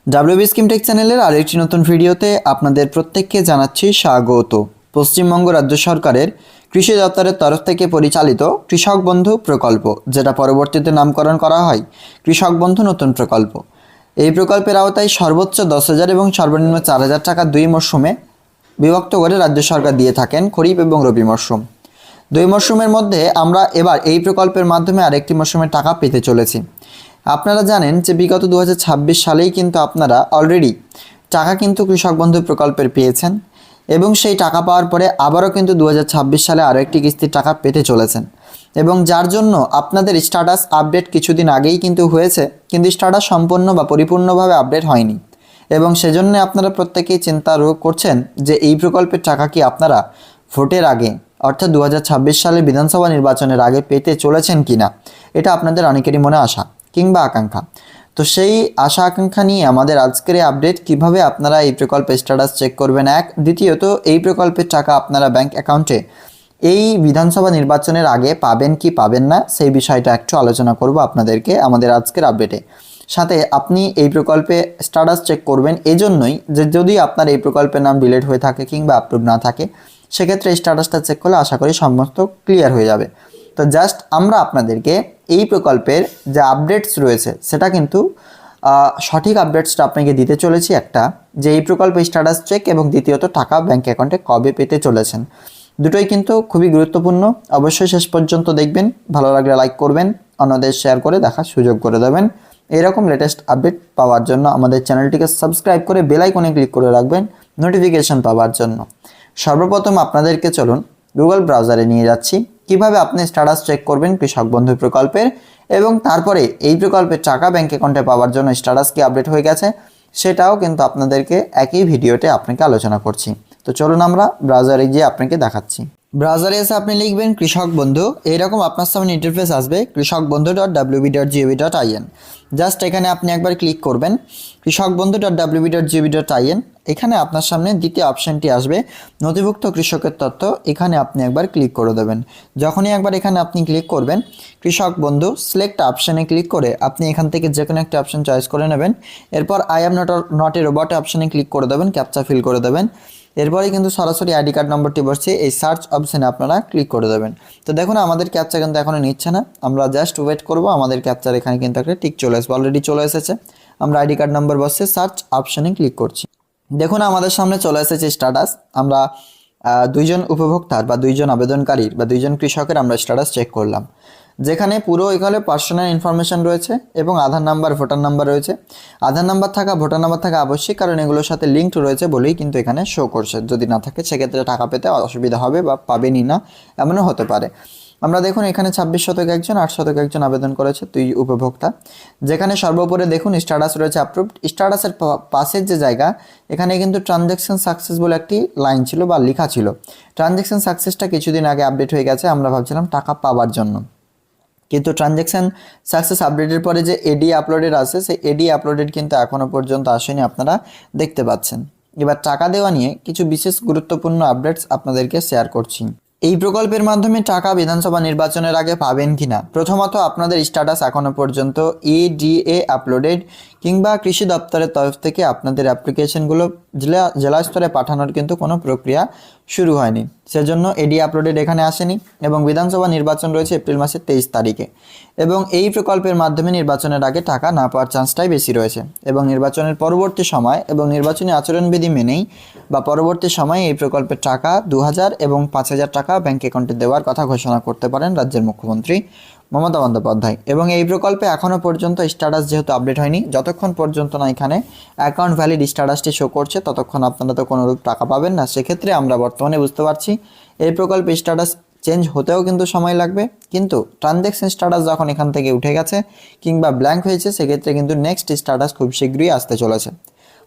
WB scheme take চ্যানেলের আরেকটি নতুন ভিডিওতে আপনাদের প্রত্যেককে জানাচ্ছি স্বাগত। পশ্চিমবঙ্গ রাজ্য সরকারের কৃষি দপ্তরের তরফ থেকে পরিচালিত কৃষক বন্ধু প্রকল্প, যেটা পরবর্তীতে নামকরণ করা হয় কৃষক বন্ধু নতুন প্রকল্প। এই প্রকল্পের আওতায় সর্বোচ্চ 10,000 এবং সর্বনিম্ন 4,000 টাকা দুই মরশুমে বিভক্ত করে রাজ্য সরকার দিয়ে থাকেন, খরিফ এবং রবি মরশুম। দুই মরশুমের মধ্যে আমরা এবার এই প্রকল্পের মাধ্যমে আরেকটি মরশুমের টাকা পেতে চলেছি। আপনারা জানেন যে বিগত 2026 সালেই কিন্তু আপনারা অলরেডি টাকা কিন্তু কৃষক বন্ধু প্রকল্পের পেয়েছেন এবং সেই টাকা পাওয়ার পরে আবারও কিন্তু 2026 সালে আরও একটি কিস্তির টাকা পেতে চলেছেন, এবং যার জন্য আপনাদের স্ট্যাটাস আপডেট কিছুদিন আগেই কিন্তু হয়েছে, কিন্তু স্ট্যাটাস সম্পূর্ণ বা পরিপূর্ণভাবে আপডেট হয়নি। এবং সেজন্য আপনারা প্রত্যেকেই চিন্তা করছেন যে এই প্রকল্পের টাকা কি আপনারা ভোটের আগে অর্থাৎ 2026 সালে বিধানসভা নির্বাচনের আগে পেতে চলেছেন কিনা, এটা আপনাদের অনেকেরই মনে আশা কিংবা আকাঙ্ক্ষা। তো সেই আশা আকাঙ্ক্ষা নিয়ে আমাদের আজকের এই আপডেট, কিভাবে আপনারা এই প্রকল্পের স্ট্যাটাস চেক করবেন এক, দ্বিতীয়ত এই প্রকল্পের টাকা আপনারা ব্যাংক অ্যাকাউন্টে এই বিধানসভা নির্বাচনের আগে পাবেন কি পাবেন না, সেই বিষয়টা একটু আলোচনা করব আপনাদেরকে আমাদের আজকের আপডেটে। সাথে আপনি এই প্রকল্পে স্ট্যাটাস চেক করবেন এজন্যই যে যদি আপনার এই প্রকল্পের নাম ডিলিট হয়ে থাকে কিংবা আপলোড না থাকে, সেক্ষেত্রে এই স্ট্যাটাসটা চেক করলে আশা করি সমস্ত ক্লিয়ার হয়ে যাবে। তো জাস্ট আমরা আপনাদেরকে এই প্রকল্পের যে আপডেটস রয়েছে সেটা কিন্তু সঠিক আপডেটসটা আপনাকে দিতে চলেছি, একটা যে এই প্রকল্পে স্ট্যাটাস চেক এবং দ্বিতীয়ত টাকা ব্যাঙ্ক অ্যাকাউন্টে কবে পেতে চলেছেন। দুটোই কিন্তু খুবই গুরুত্বপূর্ণ, অবশ্যই শেষ পর্যন্ত দেখবেন। ভালো লাগলে লাইক করবেন, অন্যদের শেয়ার করে দেখার সুযোগ করে দেবেন। এরকম লেটেস্ট আপডেট পাওয়ার জন্য আমাদের চ্যানেলটিকে সাবস্ক্রাইব করে বেল আইকনে ক্লিক করে রাখবেন নোটিফিকেশন পাওয়ার জন্য। সর্বপ্রথম আপনাদেরকে চলুন গুগল ব্রাউজারে নিয়ে যাচ্ছি, কিভাবে আপনি স্ট্যাটাস চেক করবেন কৃষক বন্ধু প্রকল্পের, এবং তারপরে এই প্রকল্পের টাকা ব্যাঙ্ক অ্যাকাউন্টে পাওয়ার জন্য স্ট্যাটাস কি আপডেট হয়ে গেছে সেটাও কিন্তু আপনাদেরকে একই ভিডিওতে আপনাকে আলোচনা করছি। তো চলুন আমরা ব্রাউজারে গিয়ে আপনাকে দেখাচ্ছি। ব্রাউজারে এসে আপনি লিখবেন কৃষক বন্ধু, এইরকম আপনার সামনে ইন্টারফেস আসবে কৃষকবন্ধু.wb.gov.in। জাস্ট এখানে আপনি একবার ক্লিক করবেন কৃষকবন্ধু.wb.gov.in। এখানে আপনার সামনে দ্বিতীয় অপশানটি আসবে নথিভুক্ত কৃষকের তথ্য, এখানে আপনি একবার ক্লিক করে দেবেন। যখনই একবার এখানে আপনি ক্লিক করবেন কৃষক বন্ধু সিলেক্ট অপশানে ক্লিক করে আপনি এখান থেকে যে কোনো একটা অপশান চয়েস করে নেবেন। এরপর I am not a robot অপশানে ক্লিক করে দেবেন, ক্যাপচা ফিল করে দেবেন। এরপরে কিন্তু সরাসরি আইডি কার্ড নম্বরটি বসছে, এই সার্চ অপশানে আপনারা ক্লিক করে দেবেন। তো দেখুন আমাদের ক্যাপচা কিন্তু এখনও নিচ্ছে না, আমরা জাস্ট ওয়েট করব। আমাদের ক্যাপচার এখানে কিন্তু একটা টিক চলে আসবে, অলরেডি চলে এসেছে। আমরা আইডি কার্ড নম্বর বসছে, সার্চ অপশানে ক্লিক করছি। দেখুন আমাদের সামনে চলে এসেছে স্ট্যাটাস। আমরা দুইজন উপভোক্তার বা দুইজন আবেদনকারীর বা দুইজন কৃষকের আমরা স্ট্যাটাস চেক করলাম, যেখানে পুরো এখানে পার্সোনাল ইনফরমেশন রয়েছে এবং আধার নাম্বার ভোটার নাম্বার রয়েছে। আধার নাম্বার থাকা ভোটার নাম্বার থাকা আবশ্যিক, কারণ এগুলোর সাথে লিঙ্কড রয়েছে বলেই কিন্তু এখানে শো করছে। যদি না থাকে সেক্ষেত্রে টাকা পেতে অসুবিধা হবে বা পাবেনই না, এমনও হতে পারে। আমরা দেখুন এখানে 26 শতক একজন, 8 শতক একজন আবেদন করেছে, দুই উপভোক্তা। যেখানে সর্বোপরি দেখুন স্ট্যাটাস রয়েছে অ্যাপ্রুভড। স্ট্যাটাসের পাশের যে জায়গা, এখানে কিন্তু ট্রানজ্যাকশন সাকসেস বলে একটি লাইন ছিল বা লেখা ছিল। ট্রানজ্যাকশন সাকসেসটা কিছুদিন আগে আপডেট হয়ে গেছে, আমরা ভাবছিলাম টাকা পাওয়ার জন্য, কিন্তু ট্রানজ্যাকশন সাকসেস আপডেটের পরে যে এডি আপলোডেড আছে সেই এডি আপলোডেড কিন্তু এখনও পর্যন্ত আসেনি, আপনারা দেখতে পাচ্ছেন। এবার টাকা দেওয়া নিয়ে কিছু বিশেষ গুরুত্বপূর্ণ আপডেটস আপনাদেরকে শেয়ার করছি। এই প্রকল্পের মাধ্যমে টাকা বিধানসভা নির্বাচনের আগে পাবেন কিনা, প্রথমত আপনাদের স্ট্যাটাস এখনও পর্যন্ত এডিএ আপলোডেড কিংবা কৃষি দপ্তরের তরফ থেকে আপনাদের অ্যাপ্লিকেশনগুলো জেলা স্তরে পাঠানোর কিন্তু কোনো প্রক্রিয়া শুরু হয়নি, সেজন্য এডি আপলোডেড এখানে আসেনি। এবং বিধানসভা নির্বাচন রয়েছে এপ্রিল মাসের 23 তারিখে, এবং এই প্রকল্পের মাধ্যমে নির্বাচনের আগে টাকা না পাওয়ার চান্সটাই বেশি রয়েছে। এবং নির্বাচনের পরবর্তী সময় এবং নির্বাচনী আচরণবিধি মেনেই বা পরবর্তী সময়ে এই প্রকল্পের টাকা 2,000 এবং 5,000 টাকা ব্যাঙ্ক অ্যাকাউন্টে দেওয়ার কথা ঘোষণা করতে পারেন রাজ্যের মুখ্যমন্ত্রী মমতা বন্দ্যোপাধ্যায়। এবং এই প্রকল্পে এখনও পর্যন্ত স্ট্যাটাস যেহেতু আপডেট হয়নি, যতক্ষণ পর্যন্ত না এখানে অ্যাকাউন্ট ভ্যালিড স্ট্যাটাসটি শো করছে ততক্ষণ আপনারা তো কোনোরূপ টাকা পাবেন না। সেক্ষেত্রে আমরা বর্তমানে বুঝতে পারছি এই প্রকল্পে স্ট্যাটাস চেঞ্জ হতেও কিন্তু সময় লাগবে, কিন্তু ট্রানজ্যাকশন স্ট্যাটাস যখন এখান থেকে উঠে গেছে কিংবা ব্ল্যাঙ্ক হয়েছে, সেক্ষেত্রে কিন্তু নেক্সট স্ট্যাটাস খুব শীঘ্রই আসতে চলেছে।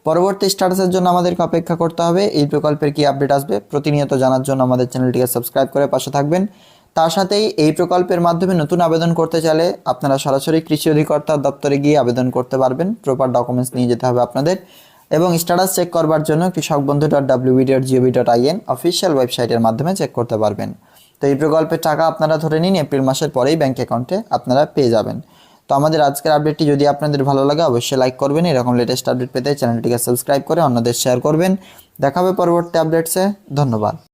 পরবর্তী স্ট্যাটাসের জন্য আমাদেরকে অপেক্ষা করতে হবে। এই প্রকল্পের কি আপডেট আসবে প্রতিনিয়ত জানার জন্য আমাদের চ্যানেলটিকে সাবস্ক্রাইব করে পাশে থাকবেন। তার সাথেই এই প্রকল্পের মাধ্যমে নতুন আবেদন করতে চাইলে আপনারা সরাসরি কৃষি অধিকর্তার দপ্তরে গিয়ে আবেদন করতে পারবেন, প্রপার ডকুমেন্টস নিয়ে যেতে হবে আপনাদের। এবং স্ট্যাটাস চেক করবার জন্য কৃষকবন্ধু.wb.gov.in অফিসিয়াল ওয়েবসাইটের মাধ্যমে চেক করতে পারবেন। তো এই প্রকল্পের টাকা আপনারা ধরে নিন এপ্রিল মাসের পরেই ব্যাঙ্ক অ্যাকাউন্টে আপনারা পেয়ে যাবেন। তো আমাদের আজকের আপডেটটি যদি আপনাদের ভালো লাগে অবশ্যই লাইক করবেন, এরকম লেটেস্ট আপডেট পেতে চ্যানেলটিকে সাবস্ক্রাইব করে অন্যদের শেয়ার করবেন। দেখা হবে পরবর্তী আপডেটসে। ধন্যবাদ।